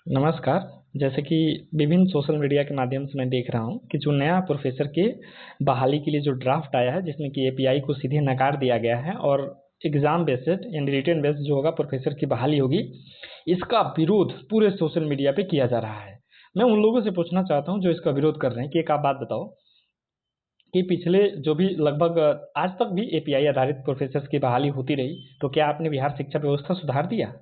नमस्कार। जैसे कि विभिन्न सोशल मीडिया के माध्यम से मैं देख रहा हूँ कि जो नया प्रोफ़ेसर के बहाली के लिए जो ड्राफ्ट आया है, जिसमें कि एपीआई को सीधे नकार दिया गया है और एग्ज़ाम बेस्ड यानी रिटेन बेस्ड जो होगा प्रोफ़ेसर की बहाली होगी, इसका विरोध पूरे सोशल मीडिया पे किया जा रहा है। मैं उन लोगों से पूछना चाहता हूँ जो इसका विरोध कर रहे हैं कि एक आप बात बताओ कि पिछले जो भी लगभग आज तक भी एपीआई आधारित प्रोफ़ेसर्स की बहाली होती रही, तो क्या आपने बिहार शिक्षा व्यवस्था सुधार दिया?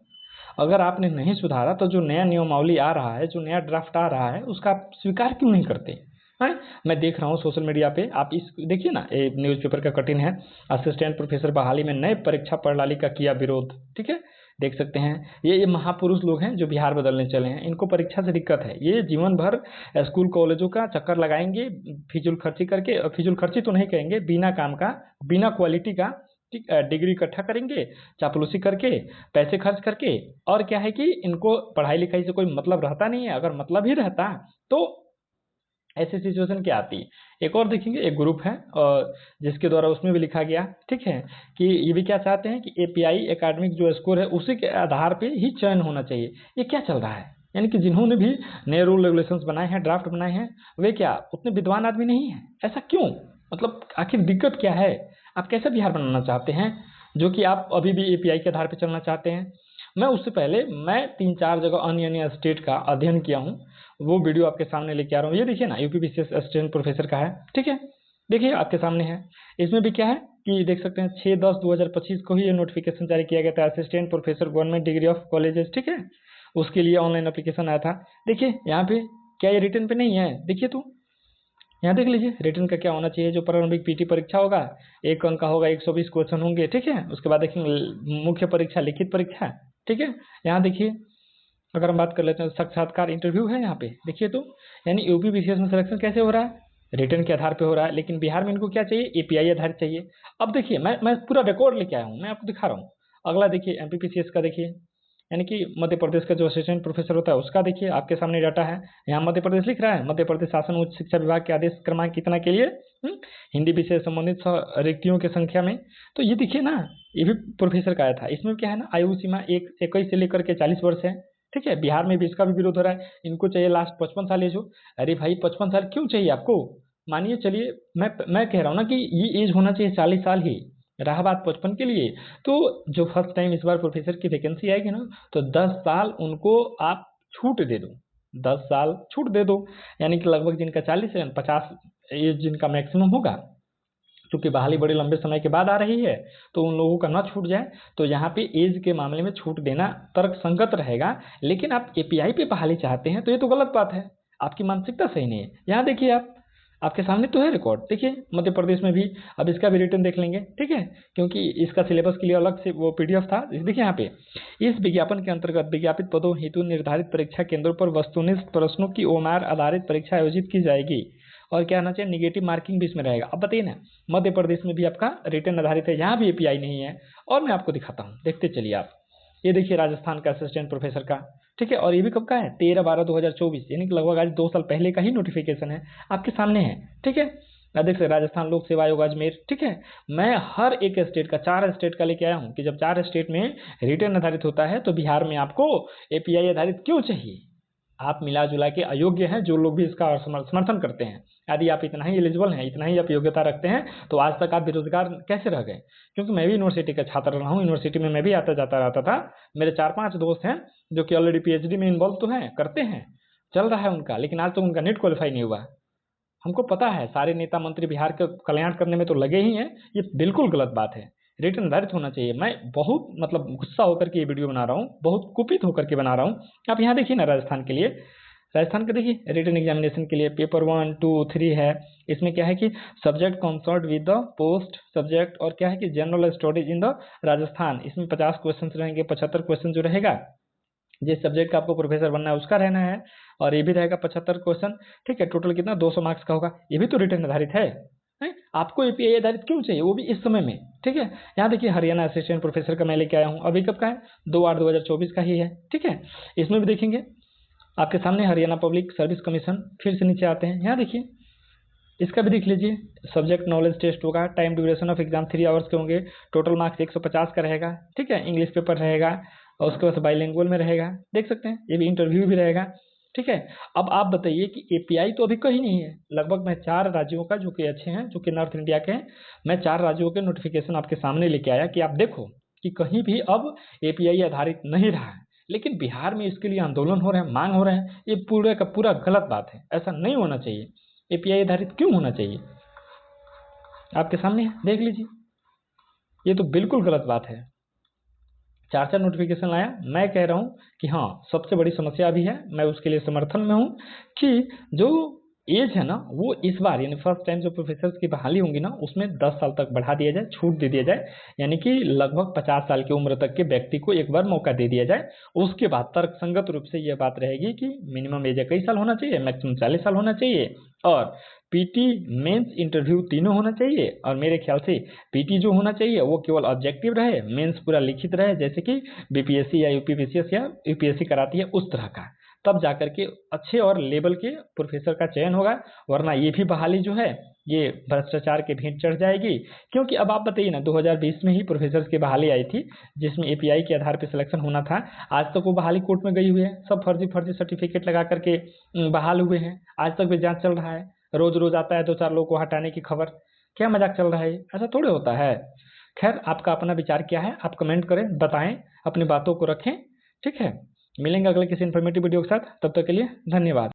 अगर आपने नहीं सुधारा तो जो नया नियमावली आ रहा है, जो नया ड्राफ्ट आ रहा है, उसका आप स्वीकार क्यों नहीं करते हैं? मैं देख रहा हूँ सोशल मीडिया पे, आप इस देखिए ना, ये न्यूज़पेपर का कटिंग है। असिस्टेंट प्रोफेसर बहाली में नए परीक्षा प्रणाली का किया विरोध। ठीक है, देख सकते हैं। ये महापुरुष लोग हैं जो बिहार बदलने चले हैं, इनको परीक्षा से दिक्कत है। ये जीवन भर स्कूल कॉलेजों का चक्कर लगाएंगे, फिजूल खर्ची करके, फिजूल खर्ची तो नहीं कहेंगे, बिना काम का, बिना क्वालिटी का, ठीक, डिग्री इकट्ठा करेंगे चापलूसी करके, पैसे खर्च करके। और क्या है कि इनको पढ़ाई लिखाई से कोई मतलब रहता नहीं है। अगर मतलब ही रहता तो ऐसी सिचुएशन क्या आती। एक और देखेंगे, एक ग्रुप है और जिसके द्वारा उसमें भी लिखा गया, ठीक है, कि ये भी क्या चाहते हैं कि एपीआई एकेडमिक जो स्कोर है उसी के आधार पे ही चयन होना चाहिए। ये क्या चल रहा है? यानी कि जिन्होंने भी नए रूल रेगुलेशंस बनाए हैं, ड्राफ्ट बनाए हैं, वे क्या उतने विद्वान आदमी नहीं है? ऐसा क्यों? मतलब आखिर दिक्कत क्या है? आप कैसे बिहार बनाना चाहते हैं जो कि आप अभी भी एपीआई के आधार पर चलना चाहते हैं? मैं उससे पहले मैं 3-4 जगह अन्य अन्य स्टेट का अध्ययन किया हूँ, वो वीडियो आपके सामने लेके आ रहा हूँ। ये देखिए ना, यूपीपीसीएस असिस्टेंट प्रोफेसर का है, ठीक है, देखिए आपके सामने है। इसमें भी क्या है कि देख सकते हैं 6/10/2025 को ही ये नोटिफिकेशन जारी किया गया था, assistant professor government degree of colleges, ठीक है, उसके लिए ऑनलाइन एप्लीकेशन आया था। देखिए यहाँ पे क्या ये रिटर्न पे नहीं है? देखिए तो यहाँ देख लीजिए रिटर्न का क्या होना चाहिए। जो प्रारंभिक पीटी परीक्षा होगा 1 अंक का होगा, 120 क्वेश्चन होंगे, ठीक है। उसके बाद देखेंगे मुख्य परीक्षा, लिखित परीक्षा, ठीक है। यहाँ देखिए, अगर हम बात कर लेते हैं साक्षात्कार इंटरव्यू है यहाँ पे, देखिए तो यानी यूपी बीसीएस में सिलेक्शन कैसे हो रहा है? रिटर्न के आधार पे हो रहा है। लेकिन बिहार में इनको क्या चाहिए? एपीआई आधारित चाहिए। अब देखिए, मैं पूरा रिकॉर्ड लेके आया हूँ, मैं आपको दिखा रहा हूँ। अगला देखिए एमपीपीसीएस का, देखिए यानी कि मध्य प्रदेश का जो असिस्टेंट प्रोफेसर होता है उसका देखिए, आपके सामने डाटा है। यहाँ मध्य प्रदेश लिख रहा है, मध्य प्रदेश शासन उच्च शिक्षा विभाग के आदेश क्रमांक कितना के लिए, हिंदी विषय संबंधित रिक्तियों की संख्या में। तो ये देखिए ना, ये भी प्रोफेसर का आया था। इसमें क्या है ना, आयु सीमा 21 से लेकर के 40 वर्ष है, ठीक है। बिहार में भी इसका भी विरोध हो रहा है, इनको चाहिए लास्ट 55 साल एज हो। अरे भाई 55 साल क्यों चाहिए आपको? मानिए चलिए, मैं कह रहा हूँ ना कि ये एज होना चाहिए 40 साल ही। रहा बात 55 के लिए, तो जो फर्स्ट टाइम इस बार प्रोफेसर की वैकेंसी आएगी ना, तो 10 साल उनको आप छूट दे दो, 10 साल छूट दे दो। यानी कि लगभग जिनका 40 है, 50 एज जिनका मैक्सिमम होगा, क्योंकि बहाली बड़े लंबे समय के बाद आ रही है, तो उन लोगों का ना छूट जाए। तो यहाँ पे एज के मामले में छूट देना तर्क संगत रहेगा। लेकिन आप एपीआई पे बहाली चाहते हैं तो ये तो गलत बात है, आपकी मानसिकता सही नहीं है। यहाँ देखिए, आप आपके सामने तो है रिकॉर्ड, देखिए मध्य प्रदेश में भी। अब इसका भी रिटर्न देख लेंगे, ठीक है, क्योंकि इसका सिलेबस के लिए अलग से वो पीडीएफ था। देखिए यहाँ पे, इस विज्ञापन के अंतर्गत विज्ञापित पदों हेतु निर्धारित परीक्षा केंद्रों पर वस्तुनिष्ठ प्रश्नों की ओमार आधारित परीक्षा आयोजित की जाएगी। और क्या होना चाहिए? निगेटिव मार्किंग भी इसमें रहेगा। अब बताइए ना, मध्य प्रदेश में भी आपका रिटर्न आधारित है, यहाँ भी एपीआई नहीं है। और मैं आपको दिखाता हूँ, देखते चलिए आप। ये देखिए राजस्थान का असिस्टेंट प्रोफेसर का, ठीक है, और ये भी कब का है? 13/12/2024, यानी कि लगभग आज 2 साल पहले का ही नोटिफिकेशन है, आपके सामने है, ठीक है। देख सकते राजस्थान लोक सेवा आयोग अजमेर, ठीक है। मैं हर एक स्टेट का, 4 स्टेट का लेके आया हूँ कि जब 4 स्टेट में रिटर्न आधारित होता है तो बिहार में आपको एपीआई आधारित क्यों चाहिए? आप मिला जुला के अयोग्य हैं, जो लोग भी इसका समर्थन करते हैं। यदि आप इतना ही एलिजिबल हैं, इतना ही आप योग्यता रखते हैं, तो आज तक आप बेरोजगार कैसे रह गए? क्योंकि मैं भी यूनिवर्सिटी का छात्र रहा हूँ, यूनिवर्सिटी में मैं भी आता जाता रहता था। मेरे 4-5 दोस्त हैं जो कि ऑलरेडी पीएचडी में इन्वॉल्व तो हैं, करते हैं, चल रहा है उनका, लेकिन आज तक उनका नेट क्वालिफाई नहीं हुआ। हमको पता है सारे नेता मंत्री बिहार का कल्याण करने में तो लगे ही हैं, ये बिल्कुल गलत बात है। रिटर्न आधारित होना चाहिए। मैं बहुत मतलब गुस्सा होकर के ये वीडियो बना रहा हूँ, बहुत कुपित होकर के बना रहा हूँ। आप यहाँ देखिए ना, राजस्थान के लिए, राजस्थान के देखिए रिटर्न एग्जामिनेशन के लिए पेपर 1, 2, 3 है। इसमें क्या है कि subject concert with the post subject, और क्या है कि general studies in the Rajasthan. इसमें 50 क्वेश्चन रहेंगे, 75 क्वेश्चन जो रहेगा जिस सब्जेक्ट का आपको प्रोफेसर बनना है उसका रहना है, और ये भी रहेगा 75 क्वेश्चन, ठीक है। टोटल कितना? 200 मार्क्स का होगा। ये भी तो रिटर्न आधारित है, हैं? आपको एपीआई आधारित क्यों चाहिए, वो भी इस समय में, ठीक है। यहाँ देखिए हरियाणा असिस्टेंट प्रोफेसर का मैं लेके आया हूँ, अभी कब का है? 2/8/2024 का ही है, ठीक है। इसमें भी देखेंगे आपके सामने हरियाणा पब्लिक सर्विस कमीशन, फिर से नीचे आते हैं, यहाँ देखिए इसका भी देख लीजिए। सब्जेक्ट नॉलेज टेस्ट होगा, time duration of exam 3 hours के होंगे, टोटल मार्क्स 150 का रहेगा, ठीक है। इंग्लिश पेपर रहेगा, और उसके बाद बाइलिंगुअल में रहेगा, देख सकते हैं, ये भी इंटरव्यू भी रहेगा। ठीक है, अब आप बताइए कि एपीआई तो अभी कहीं नहीं है। लगभग मैं 4 राज्यों का, जो कि अच्छे हैं, जो कि नॉर्थ इंडिया के हैं, मैं 4 राज्यों के नोटिफिकेशन आपके सामने लेके आया कि आप देखो कि कहीं भी अब एपीआई आधारित नहीं रहा है। लेकिन बिहार में इसके लिए आंदोलन हो रहे हैं, मांग हो रहे हैं, ये पूरे का पूरा गलत बात है, ऐसा नहीं होना चाहिए। एपीआई आधारित क्यों होना चाहिए? आपके सामने है, देख लीजिए, ये तो बिल्कुल गलत बात है। 4 नोटिफिकेशन लाया। मैं कह रहा हूँ कि हाँ, सबसे बड़ी समस्या अभी है, मैं उसके लिए समर्थन में हूँ कि जो एज है ना, वो इस बार यानी फर्स्ट टाइम जो प्रोफेसर की बहाली होंगी ना, उसमें 10 साल तक बढ़ा दिया जाए, छूट दे दिया जाए, यानी कि लगभग 50 साल की उम्र तक के व्यक्ति को एक बार मौका दे दिया जाए। उसके बाद तर्कसंगत रूप से यह बात रहेगी कि मिनिमम एज 21 साल होना चाहिए, मैक्सिमम 40 साल होना चाहिए, और पीटी मेंस इंटरव्यू तीनों होना चाहिए। और मेरे ख्याल से पीटी जो होना चाहिए वो केवल ऑब्जेक्टिव रहे, मेंस पूरा लिखित रहे, जैसे कि बीपीएससी या यूपीपीसीएस या यूपीएससी कराती है उस तरह का, तब जाकर के अच्छे और लेवल के प्रोफेसर का चयन होगा। वरना ये भी बहाली जो है ये भ्रष्टाचार के भेंट चढ़ जाएगी। क्योंकि अब आप बताइए ना, 2020 में ही प्रोफेसर की बहाली आई थी, जिसमें एपीआई के आधार पर सिलेक्शन होना था। आज तक वो बहाली कोर्ट में गई हुई है, सब फर्जी फर्जी सर्टिफिकेट लगा करके बहाल हुए हैं, आज तक भी जांच चल रहा है। रोज रोज आता है 2-4 लोगों को हटाने की खबर, क्या मजाक चल रहा है? ऐसा थोड़े होता है। खैर, आपका अपना विचार क्या है, आप कमेंट करें, बताएं, अपनी बातों को रखें। ठीक है, मिलेंगे अगले किसी इन्फॉर्मेटिव वीडियो के साथ, तब तक के लिए धन्यवाद।